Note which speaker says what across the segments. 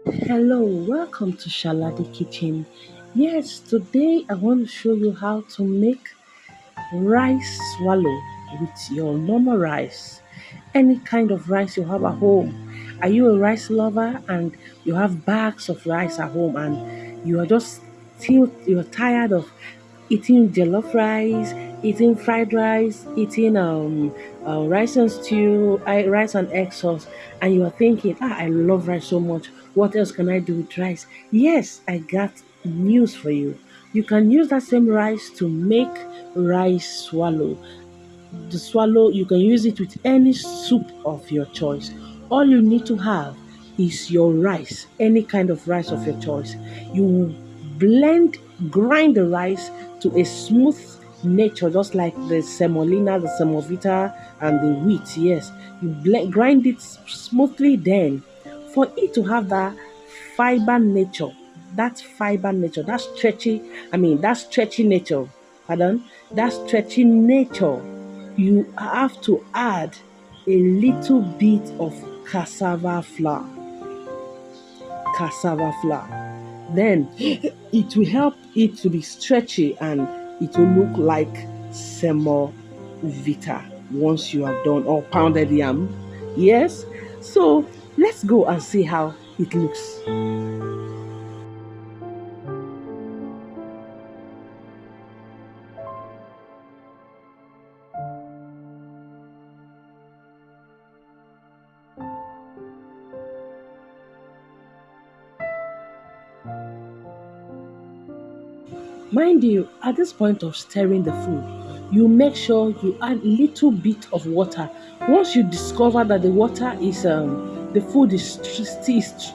Speaker 1: Hello, welcome to Shaladi Kitchen. Yes, today I want to show you how to make rice swallow with your normal rice. Any kind of rice you have at home. Are you a rice lover and you have bags of rice at home and you are just still you're tired of eating jollof rice, eating fried rice, eating rice and stew, rice and egg sauce, and you are thinking, I love rice so much. What else can I do with rice? Yes, I got news for you. You can use that same rice to make rice swallow. The swallow, you can use it with any soup of your choice. All you need to have is your rice, any kind of rice of your choice. You blend, grind the rice to a smooth nature, just like the semolina, the semovita, and the wheat. Yes, you grind it smoothly. Then, for it to have fiber nature, that fiber nature, that stretchy, that stretchy nature, pardon, that stretchy nature, you have to add a little bit of cassava flour. Cassava flour. Then it will help it to be stretchy and it will look like semovita once you have done or pounded yam. Yes? So let's go and see how it looks. Mind you, at this point of stirring the food, you make sure you add a little bit of water. Once you discover that the food is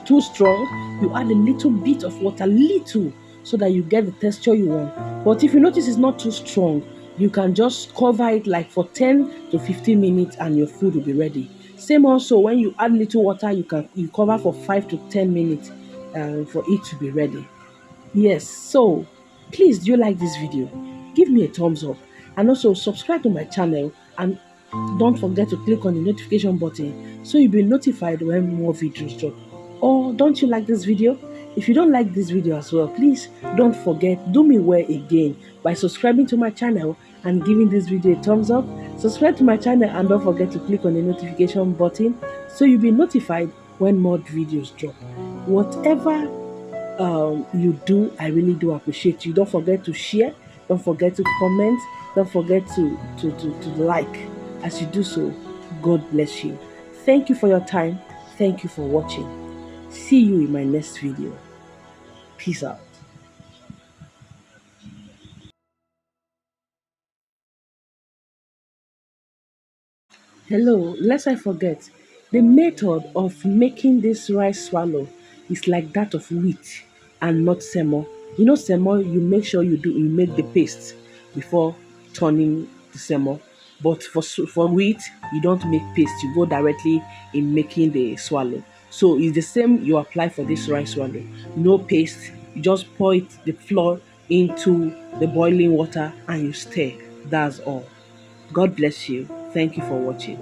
Speaker 1: too strong, you add a little bit of water, little, so that you get the texture you want. But if you notice it's not too strong, you can just cover it like for 10 to 15 minutes and your food will be ready. Same also when you add little water, you cover for 5 to 10 minutes for it to be ready. Yes, so please, do you like this video? Give me a thumbs up and also subscribe to my channel and don't forget to click on the notification button so you'll be notified when more videos drop. Or don't you like this video? If you don't like this video as well, please don't forget, do me well again by subscribing to my channel and giving this video a thumbs up. Subscribe to my channel and don't forget to click on the notification button so you'll be notified when more videos drop. Whatever you do, I really do appreciate you. Don't forget to share, don't forget to comment, don't forget to like. As you do so, God bless you. Thank you for your time. Thank you for watching. See you in my next video. Peace out. Hello, lest I forget, the method of making this rice swallow is like that of wheat and not semo. You know semo, you make sure you make the paste before turning the semo. But for wheat, you don't make paste. You go directly in making the swallow. So it's the same you apply for this rice swallow. No paste. You just pour the flour into the boiling water and you stir. That's all. God bless you. Thank you for watching.